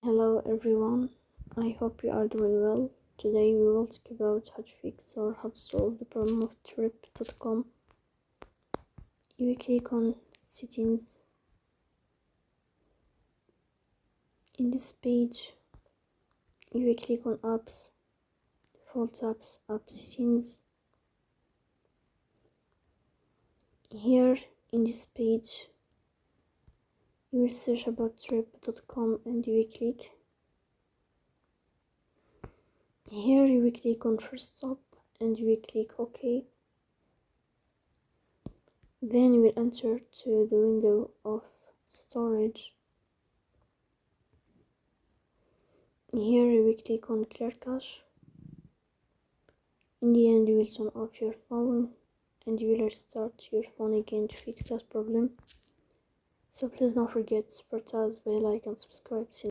Hello everyone, I hope you are doing well. Today we will talk about how to fix or how to solve the problem of trip.com. You will click on settings. In this page, you will click on apps, default apps, app settings. Here in this page, you will search about trip.com and you will click. Here you will click on first stop and you will click OK. Then you will enter to the window of storage. Here you will click on clear cache. In the end you will turn off your phone and you will restart your phone again to fix that problem. So please don't forget to support us by like and subscribe. See you